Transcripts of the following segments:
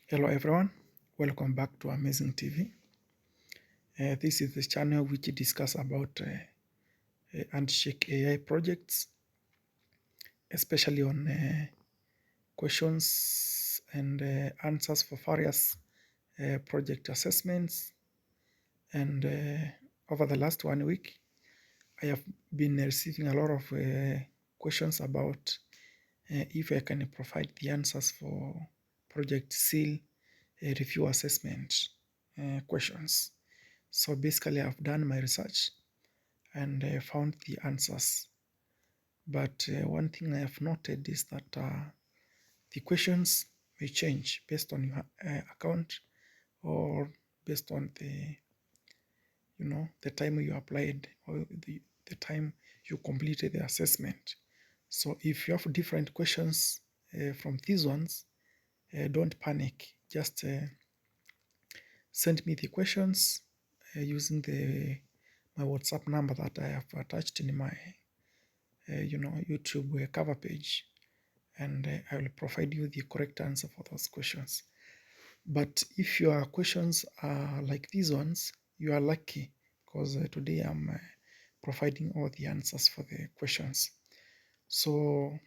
Hello everyone, welcome back to Amazing TV. This is the channel which discuss about Handshake AI projects, especially on questions and answers for various project assessments. And over the last 1 week, I have been receiving a lot of questions about if I can provide the answers for project seal review assessment questions. So basically, I've done my research and found the answers. But one thing I have noted is that the questions may change based on your account or based on the time you applied or the time you completed the assessment. So if you have different questions from these ones, don't panic. Just send me the questions using my WhatsApp number that I have attached in my YouTube cover page, and I will provide you the correct answer for those questions. But if your questions are like these ones, you are lucky because today I'm providing all the answers for the questions. So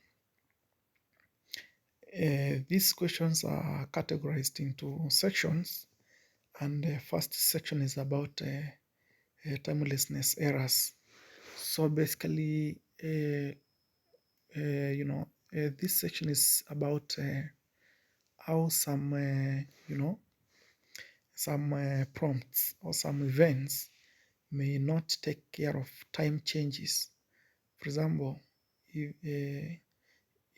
these questions are categorized into sections, and the first section is about timelessness errors. So basically, this section is about how some prompts or some events may not take care of time changes. For example,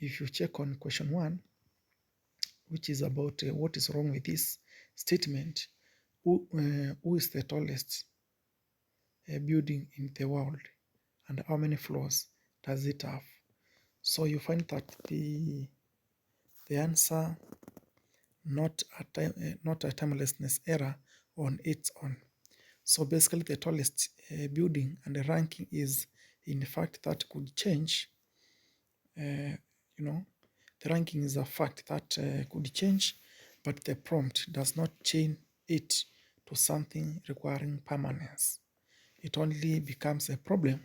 if you check on question 1, which is about what is wrong with this statement, who is the tallest building in the world and how many floors does it have? So you find that the answer not a timelessness error on its own. So basically the tallest building and the ranking is in fact that could change. The ranking is a fact that could change, but the prompt does not change it to something requiring permanence. It only becomes a problem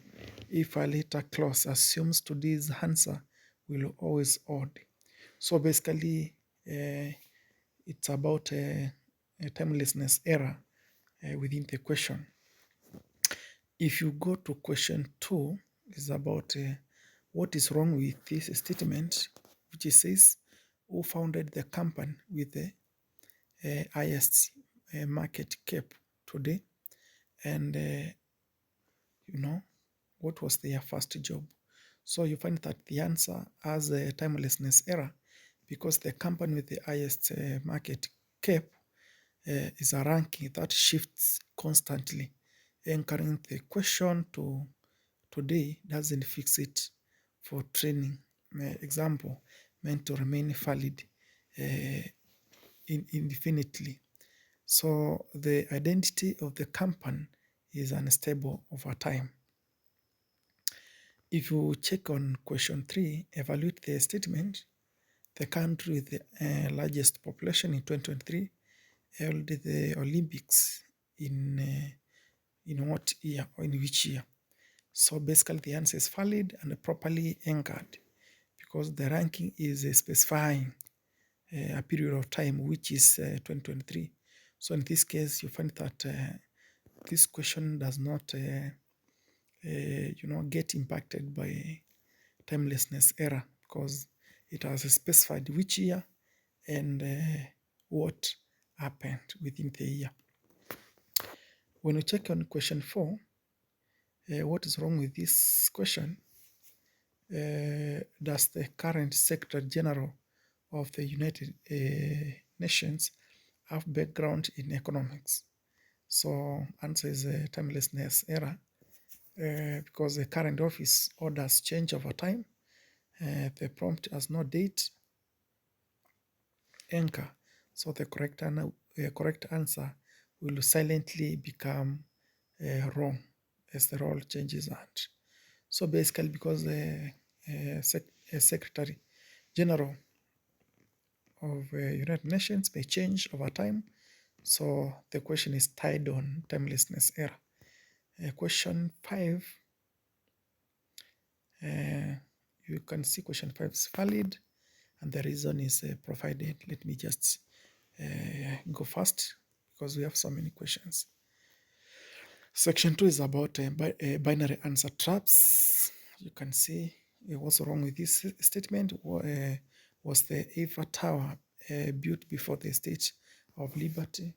if a later clause assumes today's answer will always hold. So basically, it's about a timelessness error within the question. If you go to question 2, it's about what is wrong with this statement, which says, who founded the company with the highest market cap today, and what was their first job? So you find that the answer has a timelessness error because the company with the highest market cap is a ranking that shifts constantly. Anchoring the question to today doesn't fix it for training. Example, meant to remain valid indefinitely. So the identity of the company is unstable over time. If you check on question 3, evaluate the statement. The country with the largest population in 2023 held the Olympics in what year or in which year? So basically the answer is valid and properly anchored because the ranking is specifying a period of time, which is 2023. So in this case, you find that this question does not get impacted by timelessness error because it has specified which year and what happened within the year. When we check on question 4, what is wrong with this question? Does the current Secretary General of the United Nations have background in economics? So answer is a timelessness error because the current office orders change over time. The prompt has no date anchor, so the correct answer will silently become wrong as the role changes hands. So basically, because the Secretary General of United Nations may change over time. So the question is tied on timelessness era. Question 5, you can see question 5 is valid and the reason is provided. Let me just go fast because we have so many questions. Section 2 is about binary answer traps. You can see what's wrong with this statement. Was the Eiffel Tower built before the Statue of Liberty?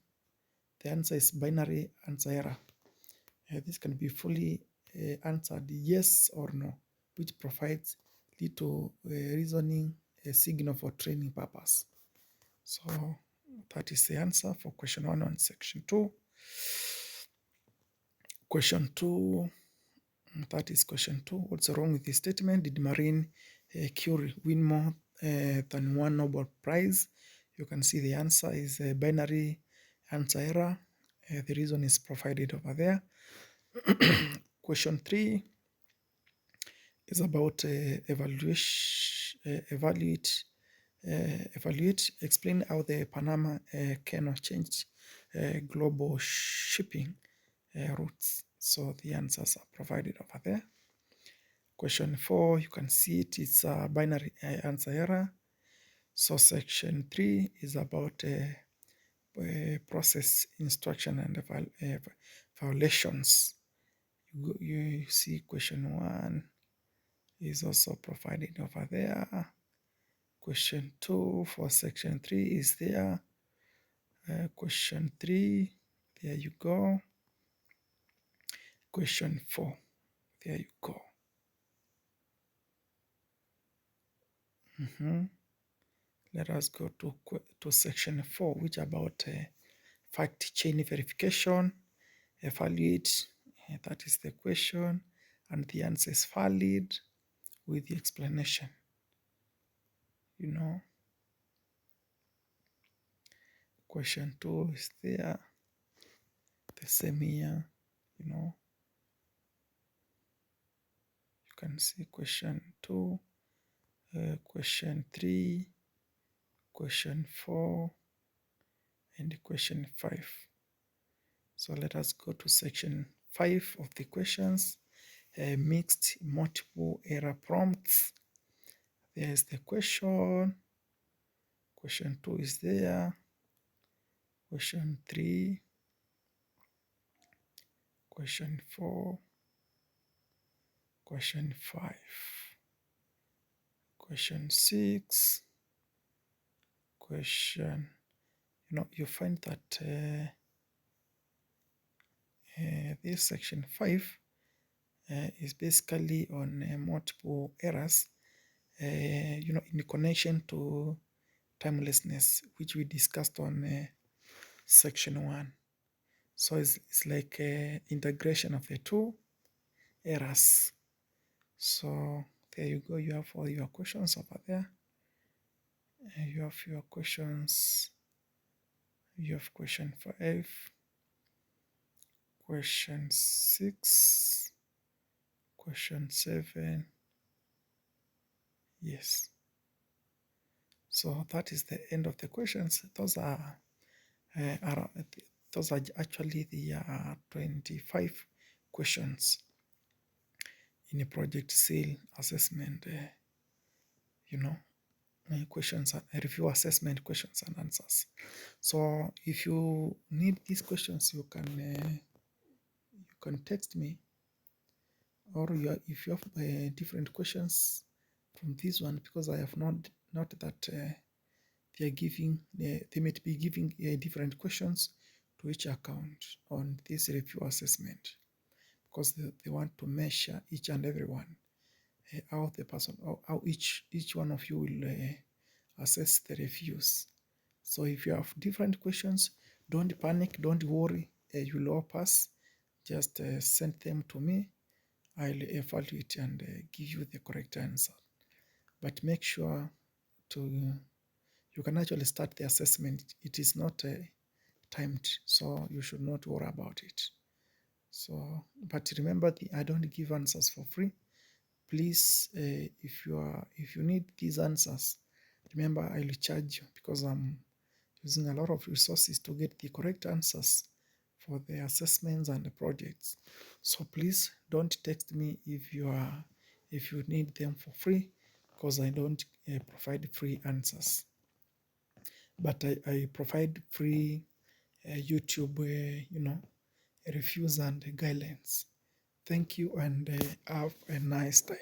The answer is binary answer error. This can be fully answered yes or no, which provides little reasoning signal for training purpose. So that is the answer for question 1 on section 2. Question 2, that is question 2. What's wrong with this statement? Did Marine Curie win more than one Nobel Prize? You can see the answer is a binary answer error. The reason is provided over there. Question 3 is about evaluate. Explain how the Panama Canal changed global shipping routes. So the answers are provided over there. Question 4, you can see it is a binary answer error. So section 3 is about process instruction and violations. You see question 1 is also provided over there. Question 2 for section 3 is there. Question 3, there you go. Question 4, there you go. Let us go to section 4, which about fact chain verification. Evaluate, that is the question, and the answer is valid with the explanation. You know, question 2 is there, the same here, you know. You can see question 2, question 3, question 4, and question 5. So let us go to section 5 of the questions. Mixed multiple error prompts. There's the question. Question 2 is there. Question 3. Question 4. Question 5. Question 6. Question, you find that this section 5 is basically on multiple errors, in connection to timelessness, which we discussed on section 1. So it's like integration of the two errors. So there you go. You have all your questions over there. You have your questions. You have question 5, question 6, question 7. Yes. So that is the end of the questions. Those are actually the 25 questions in a project sale assessment. Questions and review assessment questions and answers. So if you need these questions, you can text me, or if you have different questions from this one, because I have not that they might be giving different questions to each account on this review assessment, because they want to measure each and every one, how the person, or how each one of you will assess the reviews. So if you have different questions, don't panic, don't worry, you will all pass. Just send them to me. I'll evaluate and give you the correct answer. But make sure you can actually start the assessment. It is not timed, so you should not worry about it. So, but remember, I don't give answers for free. Please, if you need these answers, Remember, I will charge you because I'm using a lot of resources to get the correct answers for the assessments and the projects. So please don't text me if you need them for free, because I don't provide free answers. But I provide free YouTube, reviews and guidelines. Thank you, and have a nice time.